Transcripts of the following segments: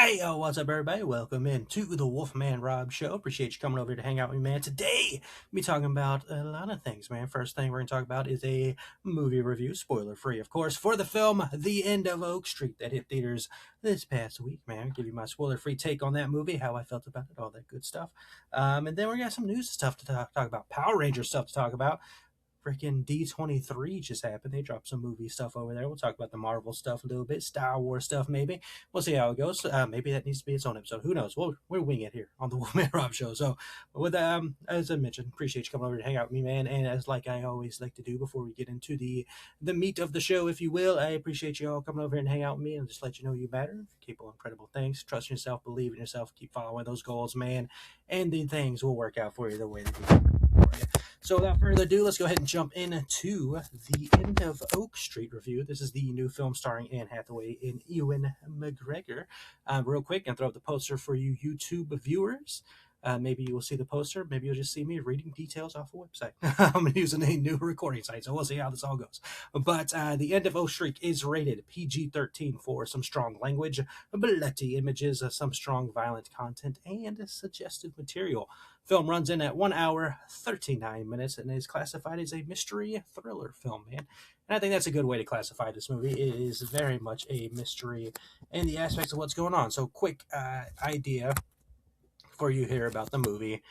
Hey, yo, what's up, everybody? Welcome in to the Wolfman Rob Show. Appreciate you coming over to hang out with me, man. Today, we'll be talking about a lot of things, man. First thing we're going to talk about is a movie review, spoiler free, of course, for the film The End of Oak Street that hit theaters this past week, man. I'll give you my spoiler free take on that movie, how I felt about it, all that good stuff. And then we got some news stuff to talk about, Power Ranger stuff to talk about. Freaking D23 just happened. They dropped some movie stuff over there. We'll talk about the Marvel stuff a little bit, Star Wars stuff maybe. We'll see how it goes. Maybe that needs to be its own episode. Who knows? We'll wing it here on the Wolfman Rob Show. So, with as I mentioned, appreciate you coming over to hang out with me, man. And as like I always like to do before we get into the meat of the show, if you will, I appreciate you all coming over here and hang out with me and just let you know you matter. Keep on incredible things. Trust in yourself, believe in yourself, keep following those goals, man. And then things will work out for you the way they do for you. So without further ado, let's go ahead and jump into the End of Oak Street review. This is the new film starring Anne Hathaway and Ewan McGregor. Real quick, and throw up the poster for you YouTube viewers. Maybe you will see the poster. Maybe you'll just see me reading details off a website. I'm using a new recording site, so we'll see how this all goes. But The End of Oak Street is rated PG-13 for some strong language, bloody images, some strong violent content, and suggestive material. Film runs in at 1 hour, 39 minutes, and is classified as a mystery thriller film, man. And I think that's a good way to classify this movie. It is very much a mystery in the aspects of what's going on. So, quick idea for you here about the movie.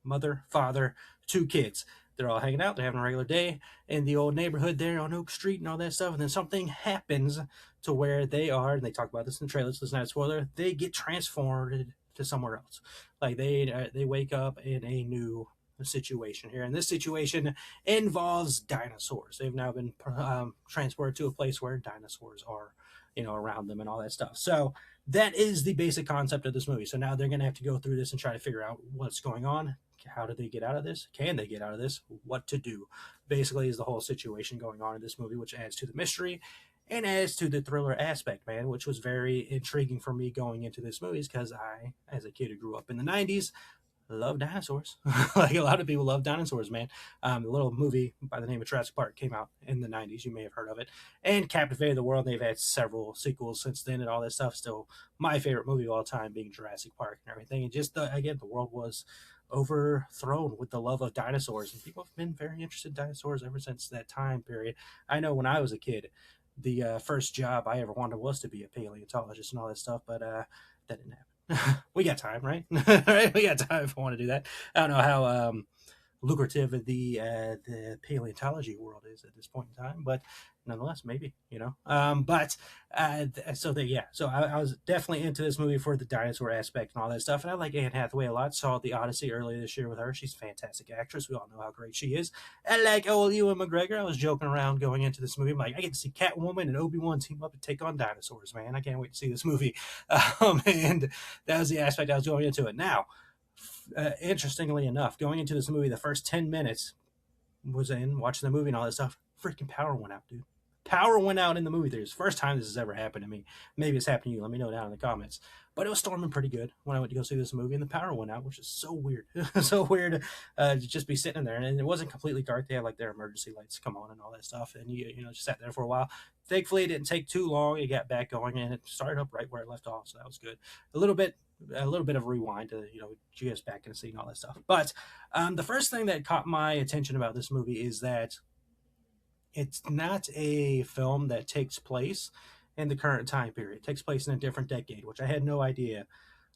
Mother, father, two kids. They're all hanging out. They're having a regular day in the old neighborhood there on Oak Street and all that stuff. And then something happens to where they are, and they talk about this in the trailer, so it's not a spoiler, they get transformed to somewhere else. Like they wake up in a new situation here. And this situation involves dinosaurs. They've now been transported to a place where dinosaurs are, around them and all that stuff. So that is the basic concept of this movie. So now they're going to have to go through this and try to figure out what's going on. How do they get out of this? Can they get out of this? What to do? Basically, is the whole situation going on in this movie, which adds to the mystery and adds to the thriller aspect, man, which was very intriguing for me going into this movie because I, as a kid who grew up in the 90s, love dinosaurs. Like a lot of people love dinosaurs, man. The little movie by the name of Jurassic Park came out in the 90s. You may have heard of it. And captivated the world. They've had several sequels since then and all that stuff. Still, my favorite movie of all time being Jurassic Park and everything. And just, again, the world was overthrown with the love of dinosaurs. And people have been very interested in dinosaurs ever since that time period. I know when I was a kid, the first job I ever wanted was to be a paleontologist and all that stuff, but that didn't happen. We got time, right? Right? We got time if I want to do that. I don't know how lucrative the paleontology world is at this point in time, but nonetheless, maybe So I was definitely into this movie for the dinosaur aspect and all that stuff. And I like Anne Hathaway a lot. Saw The Odyssey earlier this year with her. She's a fantastic actress. We all know how great she is. And like old Ewan McGregor, I was joking around going into this movie. I'm like, I get to see Catwoman and Obi-Wan team up and take on dinosaurs, man. I can't wait to see this movie. And that was the aspect I was going into it. Now, interestingly enough, going into this movie, the first 10 minutes was in watching the movie and all that stuff. Freaking power went out, dude. Power went out in the movie theaters. First time this has ever happened to me. Maybe it's happened to you. Let me know down in the comments. But it was storming pretty good when I went to go see this movie, and the power went out, which is so weird. So weird to just be sitting there. And it wasn't completely dark. They had like their emergency lights come on and all that stuff. And you just sat there for a while. Thankfully, it didn't take too long. It got back going, and it started up right where it left off. So that was good. A little bit of rewind to get us back in the scene, all that stuff. But the first thing that caught my attention about this movie is that it's not a film that takes place in the current time period. It takes place in a different decade, which I had no idea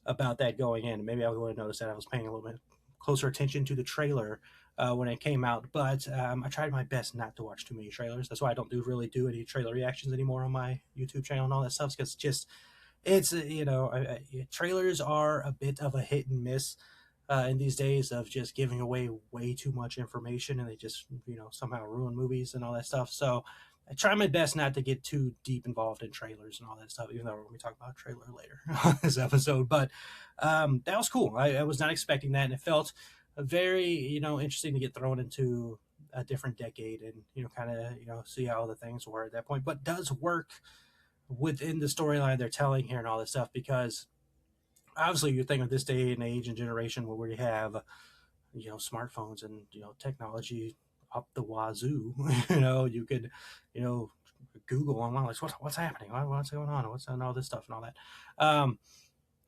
about that going in. Maybe I would have noticed that. I was paying a little bit closer attention to the trailer when it came out, but I tried my best not to watch too many trailers. That's why I don't really do any trailer reactions anymore on my YouTube channel and all that stuff, because trailers are a bit of a hit and miss in these days of just giving away way too much information, and they just somehow ruin movies and all that stuff. So I try my best not to get too deep involved in trailers and all that stuff, even though we're going to talk about a trailer later on this episode. But that was cool. I was not expecting that, and it felt very interesting to get thrown into a different decade and kind of see how the things were at that point, but does work within the storyline they're telling here and all this stuff, because obviously you think of this day and age and generation where we have smartphones and technology up the wazoo. You could Google online, like what's happening, what's going on, what's and all this stuff and all that. Um,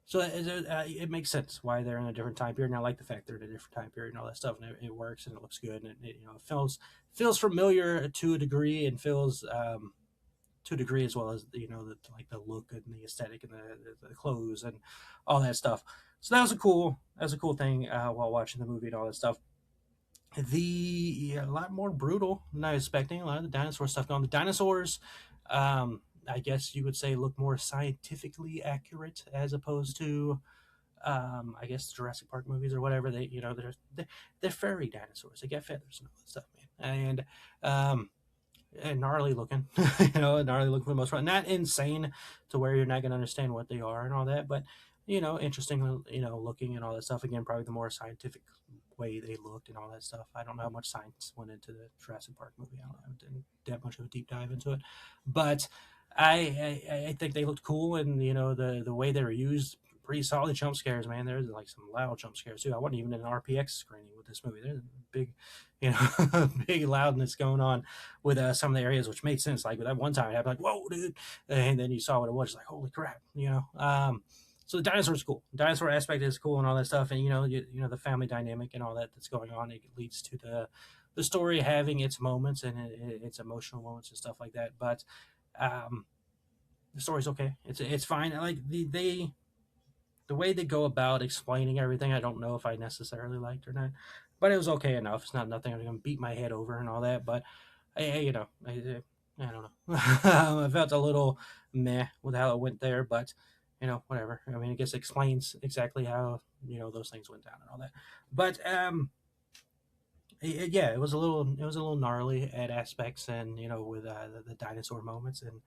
so it makes sense why they're in a different time period. And I like the fact they're in a different time period and all that stuff, and it works and it looks good, and it feels familiar to a degree, and feels to a degree, as well as the like the look and the aesthetic and the clothes and all that stuff. So that was a cool thing while watching the movie and all that stuff. A lot more brutal than I was expecting. A lot of the dinosaur stuff going. The dinosaurs, I guess you would say, look more scientifically accurate as opposed to, I guess, Jurassic Park movies or whatever. They're furry dinosaurs. They get feathers and all that stuff, man. And gnarly looking, gnarly looking for the most part. Not insane to where you're not going to understand what they are and all that, but interesting, looking and all that stuff. Again, probably the more scientific way they looked and all that stuff. I don't know how much science went into the Jurassic Park movie. I didn't that much of a deep dive into it, but I think they looked cool, and the way they were used. Pretty solid jump scares, man. There's like some loud jump scares too. I wasn't even in an RPX screening with this movie. There's big, big loudness going on with some of the areas, which made sense. Like with that one time, I'd be like, "Whoa, dude!" And then you saw what it was, like, "Holy crap!" So the dinosaur's cool. The dinosaur aspect is cool and all that stuff, and the family dynamic and all that's going on. It leads to the story having its moments and its emotional moments and stuff like that. But um, the story's okay. It's fine. I like the way they go about explaining everything. I don't know if I necessarily liked or not, but it was okay enough. It's not nothing I'm gonna beat my head over and all that. But I don't know. I felt a little meh with how it went there, but whatever. I mean, I guess it explains exactly how those things went down and all that. But yeah, it was a little gnarly at aspects, and with the dinosaur moments, and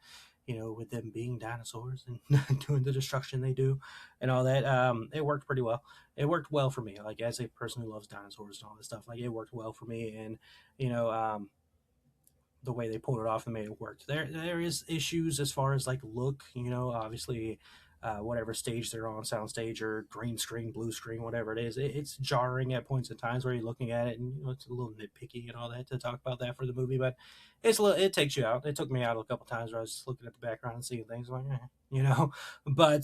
with them being dinosaurs and doing the destruction they do and all that. It worked pretty well. It worked well for me, like as a person who loves dinosaurs and all this stuff. Like it worked well for me, and you know the way they pulled it off and made it work. There is issues as far as like look, obviously. Whatever stage they're on, sound stage or green screen, blue screen, whatever it is, it's jarring at points in times where you're looking at it, and it's a little nitpicky and all that to talk about that for the movie, but it takes you out. It took me out a couple times where I was just looking at the background and seeing things like, but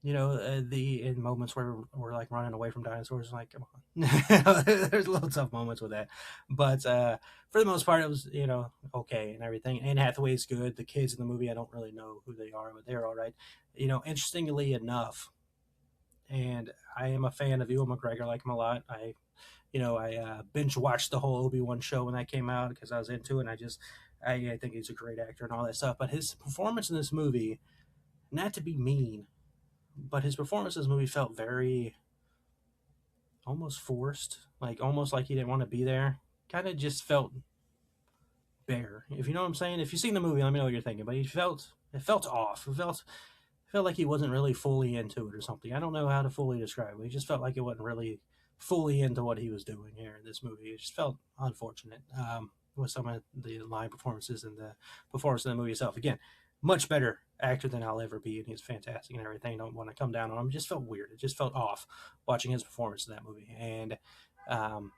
the in moments where we're like running away from dinosaurs, like, come on. There's little tough moments with that, but for the most part, it was okay and everything. Anne Hathaway's good. The kids in the movie, I don't really know who they are, but they're all right. Interestingly enough, and I am a fan of Ewan McGregor. I like him a lot. I binge watched the whole Obi-Wan show when that came out because I was into it. And I think he's a great actor and all that stuff. But his performance in this movie, not to be mean, but his performance in this movie felt very almost forced, like almost like he didn't want to be there. Kind of just felt bare, if you know what I'm saying. If you've seen the movie, let me know what you're thinking. But it felt off. It felt like he wasn't really fully into it or something. I don't know how to fully describe it. He just felt like it wasn't really fully into what he was doing here in this movie. It just felt unfortunate with some of the line performances and the performance in the movie itself. Again, much better actor than I'll ever be, and he's fantastic and everything. Don't want to come down on him. It just felt weird. It just felt off watching his performance in that movie, and um,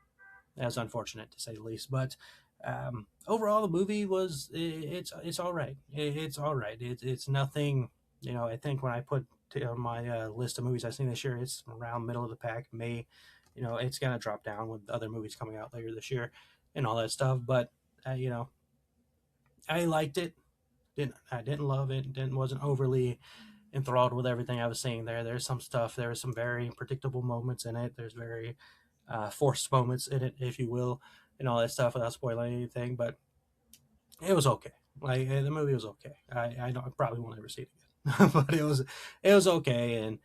that was unfortunate to say the least. But overall, the movie it's all right. It's all right. It's nothing. I think when I put on my list of movies I've seen this year, it's around middle of the pack. May, it's gonna drop down with other movies coming out later this year and all that stuff. But I liked it. I didn't love it. Didn't wasn't overly enthralled with everything I was seeing there. There's some stuff. There are some very predictable moments in it. There's very forced moments in it, if you will, and all that stuff without spoiling anything. But it was okay. Like the movie was okay. I don't I probably won't ever see it again, but it was okay. And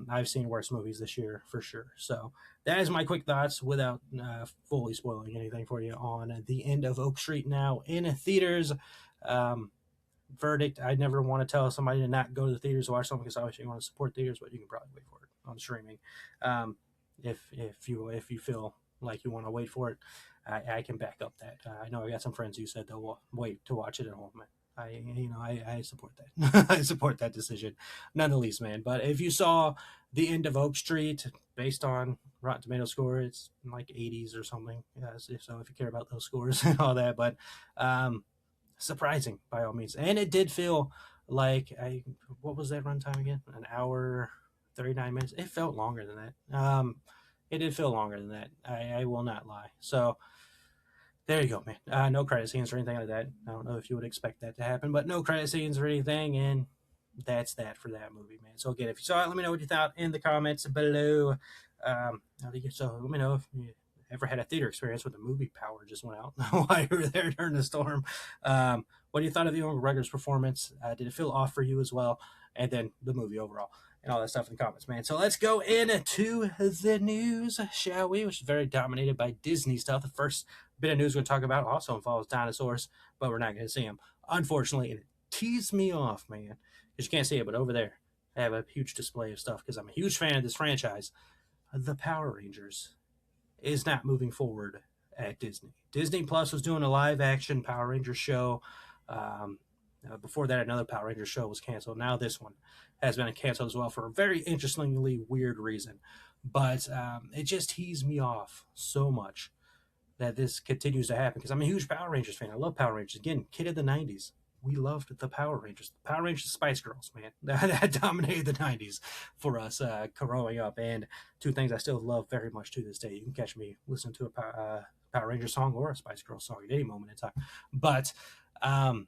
I've seen worse movies this year for sure. So that is my quick thoughts without fully spoiling anything for you on The End of Oak Street, now in theaters. Um, Verdict: I never want to tell somebody to not go to the theaters to watch something because obviously you want to support theaters, but you can probably wait for it on streaming. If you feel like you want to wait for it, I can back up that. I know I got some friends who said they'll wait to watch it at home. I support that. I support that decision, none the least, man. But if you saw The End of Oak Street, based on Rotten Tomato score, it's like 80s or something. If you care about those scores and all that, but surprising by all means. And it did feel like what was that runtime again? An hour, 39 minutes. It felt longer than that. It did feel longer than that. I will not lie. So there you go, man. No credit scenes or anything like that. I don't know if you would expect that to happen, but no credit scenes or anything, and that's that for that movie, man. So again, if you saw it, let me know what you thought in the comments below. So let me know if you ever had a theater experience where the movie power just went out while you were there during the storm. What do you thought of Ewan McGregor's performance? Did it feel off for you as well? And then the movie overall and all that stuff in the comments, man. So let's go into the news, shall we? Which is very dominated by Disney stuff. The first bit of news we're going to talk about also involves dinosaurs, but we're not going to see them, unfortunately. And it teased me off, man, because you can't see it, but over there, I have a huge display of stuff because I'm a huge fan of this franchise. The Power Rangers is not moving forward at Disney. Disney Plus was doing a live action Power Rangers show. Before that, another Power Rangers show was canceled. Now this one has been canceled as well for a very interestingly weird reason. But it just teased me off so much that this continues to happen because I'm a huge Power Rangers fan. I love Power Rangers. Again, kid of the 90s. We loved the Power Rangers. The Power Rangers, Spice Girls, man. That dominated the 90s for us growing up. And two things I still love very much to this day. You can catch me listening to a Power Ranger song or a Spice Girls song at any moment in time. But I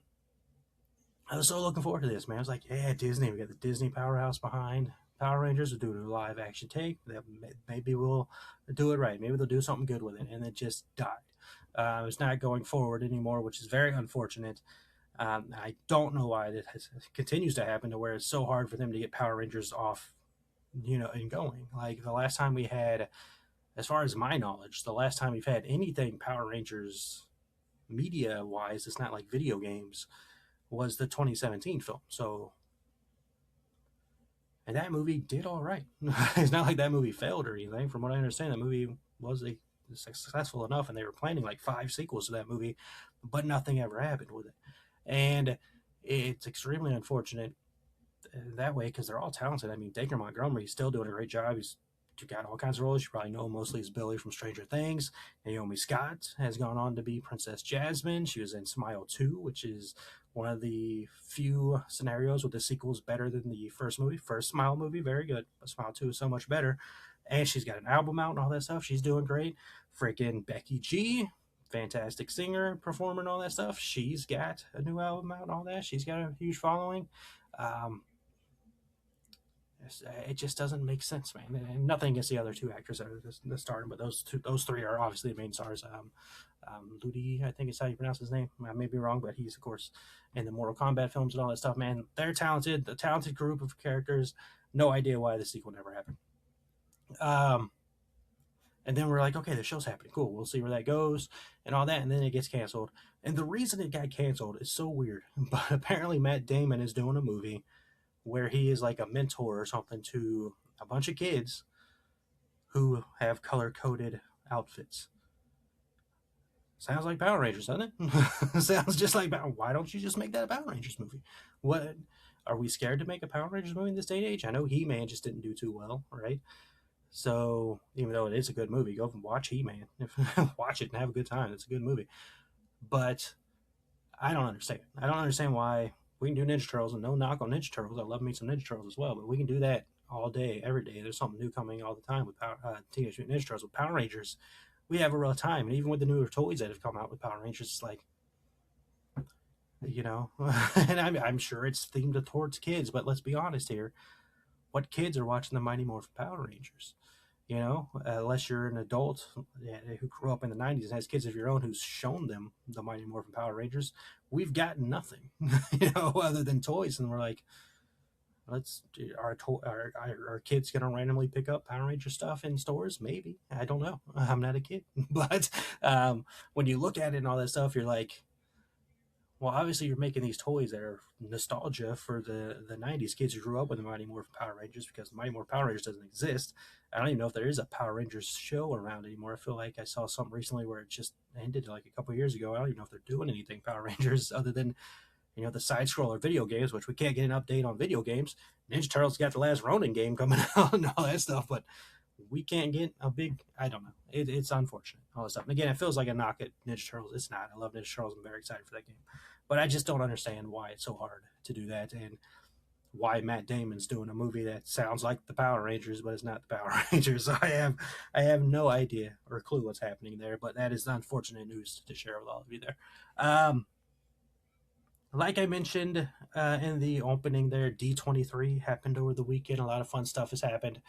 was so looking forward to this, man. I was like, yeah, Disney. We got the Disney powerhouse behind Power Rangers. We'll do a live action take. That maybe we'll do it right. Maybe they'll do something good with it. And it just died. It's not going forward anymore, which is very unfortunate. I don't know why it continues to happen to where it's so hard for them to get Power Rangers off, and going. Like the last time we had, as far as my knowledge, the last time we've had anything Power Rangers media wise, it's not like video games, was the 2017 film. So, and that movie did all right. It's not like that movie failed or anything. From what I understand, that movie was successful enough, and they were planning like 5 sequels to that movie, but nothing ever happened with it. And it's extremely unfortunate that way because they're all talented. I mean, Dacre Montgomery's still doing a great job. He's got all kinds of roles. You probably know him mostly as Billy from Stranger Things. Naomi Scott has gone on to be Princess Jasmine. She was in Smile 2, which is one of the few scenarios where the sequel is better than the first movie. First Smile movie, very good, but Smile 2 is so much better. And she's got an album out and all that stuff. She's doing great. Freaking Becky G, fantastic singer, performer, and all that stuff. She's got a new album out and all that. She's got a huge following. It just doesn't make sense, man. And nothing against the other 2 actors that are the starting, but those 3 are obviously the main stars. Ludi, I think is how you pronounce his name. I may be wrong, but he's of course in the Mortal Kombat films and all that stuff. Man, they're talented. The talented group of characters. No idea why the sequel never happened. And then we're like, okay, the show's happening. Cool. We'll see where that goes and all that. And then it gets canceled. And the reason it got canceled is so weird. But apparently Matt Damon is doing a movie where he is like a mentor or something to a bunch of kids who have color-coded outfits. Sounds like Power Rangers, doesn't it? Sounds just like, why don't you just make that a Power Rangers movie? What, are we scared to make a Power Rangers movie in this day and age? I know He-Man just didn't do too well, right? So even though it is a good movie, go and watch He-Man. Watch it and have a good time. It's a good movie. But I don't understand. I don't understand why we can do Ninja Turtles, and no knock on Ninja Turtles. I love me some Ninja Turtles as well, but we can do that all day, every day. There's something new coming all the time with Teenage Mutant Ninja Turtles. With Power Rangers, we have a real time. And even with the newer toys that have come out with Power Rangers, it's like, and I'm sure it's themed towards kids, but let's be honest here. What kids are watching the Mighty Morphin Power Rangers? Unless you're an adult who grew up in the 90s and has kids of your own who's shown them the Mighty Morphin Power Rangers, we've got nothing, other than toys. And we're like, are kids going to randomly pick up Power Ranger stuff in stores? Maybe. I don't know. I'm not a kid. But when you look at it and all that stuff, you're like, well, obviously you're making these toys that are nostalgia for the 90s kids who grew up with the Mighty Morphin Power Rangers, because the Mighty Morphin Power Rangers doesn't exist. I don't even know if there is a Power Rangers show around anymore. I feel like I saw something recently where it just ended like a couple of years ago. I don't even know if they're doing anything Power Rangers other than, the side-scroller video games, which we can't get an update on video games. Ninja Turtles got the last Ronin game coming out and all that stuff, but we can't get a big, I don't know. It's unfortunate, all this stuff. And again, it feels like a knock at Ninja Turtles. It's not. I love Ninja Turtles. I'm very excited for that game. But I just don't understand why it's so hard to do that, and why Matt Damon's doing a movie that sounds like the Power Rangers, but it's not the Power Rangers. So I have no idea or clue what's happening there. But that is unfortunate news to share with all of you there. Um, like I mentioned in the opening there, D23 happened over the weekend. A lot of fun stuff has happened.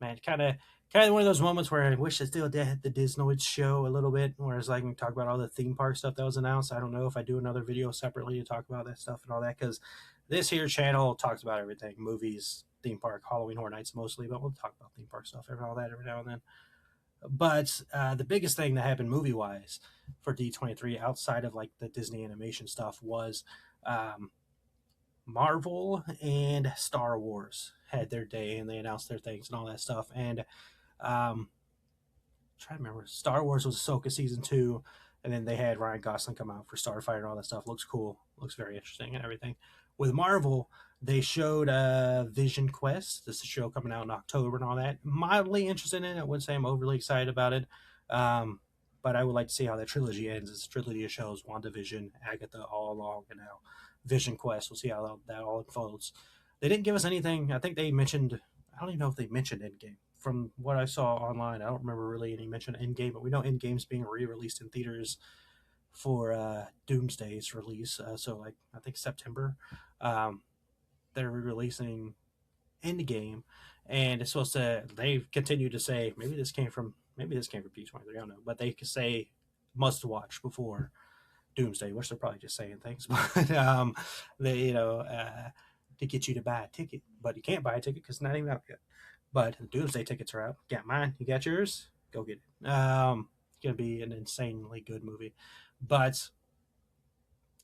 Man, kind of one of those moments where I wish I still did the Disnoid show a little bit, whereas I can talk about all the theme park stuff that was announced. I don't know if I do another video separately to talk about that stuff and all that, because this here channel talks about everything: movies, theme park, Halloween Horror Nights mostly, but we'll talk about theme park stuff and all that every now and then. But the biggest thing that happened movie wise for D23 outside of like the Disney animation stuff was um, Marvel and Star Wars had their day and they announced their things and all that stuff. And um, trying to remember, Star Wars was Ahsoka season 2, and then they had Ryan Gosling come out for Starfighter and all that stuff. Looks cool, looks very interesting and everything. With Marvel, they showed Vision Quest. This is a show coming out in October and all that. Mildly interested in it. I wouldn't say I'm overly excited about it, um, but I would like to see how that trilogy ends. It's a trilogy of shows: WandaVision, Agatha, all along, and now Vision Quest. We'll see how that all unfolds. They didn't give us anything. I think they mentioned, I don't even know if they mentioned Endgame. From what I saw online, I don't remember really any mention of Endgame, but we know Endgame's being re-released in theaters for Doomsday's release. So, like, I think September, um, they're re-releasing Endgame, and it's supposed to. They continue to say maybe this came from D23. I don't know, but they could say must watch before Doomsday, which they're probably just saying things, but they to get you to buy a ticket, but you can't buy a ticket because it's not even out yet. But the Doomsday tickets are out. Got mine. You got yours? Go get it. It's gonna be an insanely good movie. But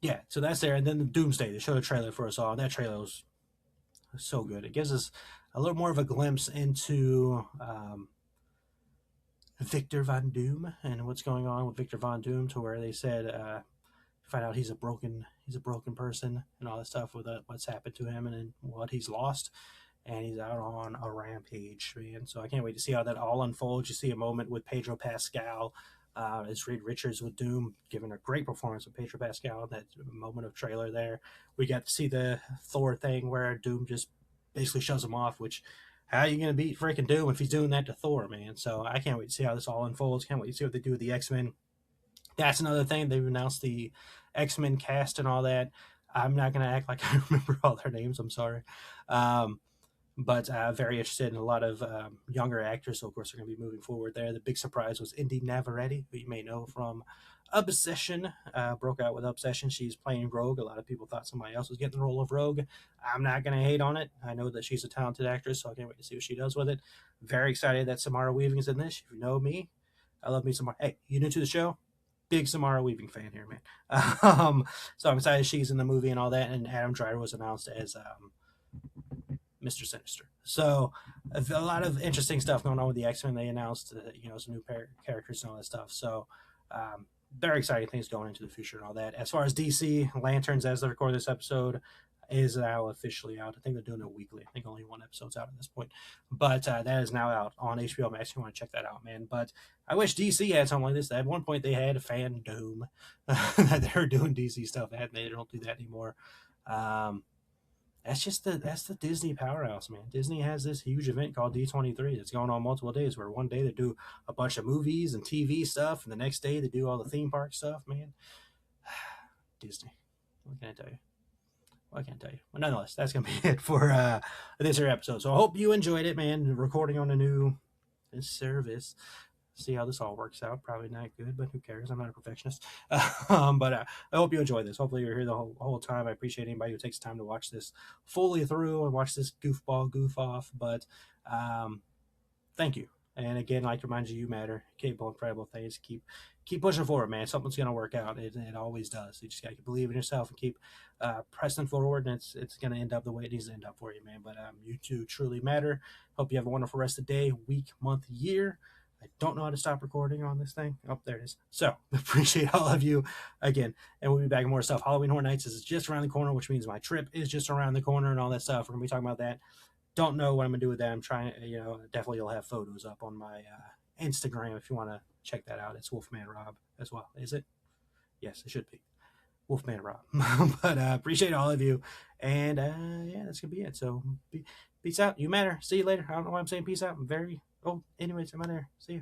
yeah, so that's there. And then the Doomsday, they showed a trailer for us all. That trailer was so good. It gives us a little more of a glimpse into Victor Von Doom and what's going on with Victor Von Doom, to where they said find out he's a broken person and all that stuff with what's happened to him and what he's lost, and he's out on a rampage, man. So I can't wait to see how that all unfolds. You see a moment with Pedro Pascal as Reed Richards with Doom, giving a great performance with Pedro Pascal. That moment of trailer there, we got to see the Thor thing where Doom just basically shoves him off. Which, how are you going to beat freaking Doom if he's doing that to Thor, man? So I can't wait to see how this all unfolds. Can't wait to see what they do with the X-Men. That's another thing. They've announced the X-Men cast and all that. I'm not going to act like I remember all their names. I'm sorry. Um, but very interested in a lot of younger actors. So, of course, they're going to be moving forward there. The big surprise was Indy Navarrete, who you may know from Obsession, broke out with Obsession. She's playing Rogue. A lot of people thought somebody else was getting the role of Rogue. I'm not going to hate on it. I know that she's a talented actress, so I can't wait to see what she does with it. Very excited that Samara Weaving's in this. If you know me, I love me Samara. Hey, you new to the show? Big Samara Weaving fan here, man. So I'm excited she's in the movie and all that. And Adam Driver was announced as Mr. Sinister. So a lot of interesting stuff going on with the X-Men. They announced some new characters and all that stuff. So very exciting things going into the future and all that. As far as DC, Lanterns, as they record this episode, is now officially out. I think they're doing it weekly. I think only one episode's out at this point. But that is now out on HBO Max. If you want to check that out, man. But I wish DC had something like this. At one point, they had a fandom that they were doing DC stuff, and they don't do that anymore. That's the Disney powerhouse, man. Disney has this huge event called D23 that's going on multiple days, where one day they do a bunch of movies and TV stuff, and the next day they do all the theme park stuff, man. Disney. What can I tell you? I can't tell you. But nonetheless, that's going to be it for this here episode. So I hope you enjoyed it, man. Recording on a new service. See how this all works out. Probably not good, but who cares? I'm not a perfectionist. But I hope you enjoy this. Hopefully you're here the whole time. I appreciate anybody who takes time to watch this fully through and watch this goofball goof off. But thank you. And again, I'd like to remind you, you matter. Capable, incredible things. Keep pushing forward, man. Something's gonna work out. It always does. You just gotta believe in yourself and keep pressing forward, and it's gonna end up the way it needs to end up for you, man. But you two truly matter. Hope you have a wonderful rest of the day, week, month, year. I don't know how to stop recording on this thing. Oh, there it is. So appreciate all of you again, and we'll be back with more stuff. Halloween Horror Nights is just around the corner, which means my trip is just around the corner and all that stuff. We're gonna be talking about that. Don't know what I'm gonna do with that. I'm trying, definitely you'll have photos up on my Instagram if you want to check that out. It's Wolfman Rob as well. Is it? Yes, it should be. Wolfman Rob. But appreciate all of you. And yeah, that's going to be it. So peace out. You matter. See you later. I don't know why I'm saying peace out. I'm very, oh, anyways, I'm out there. See you.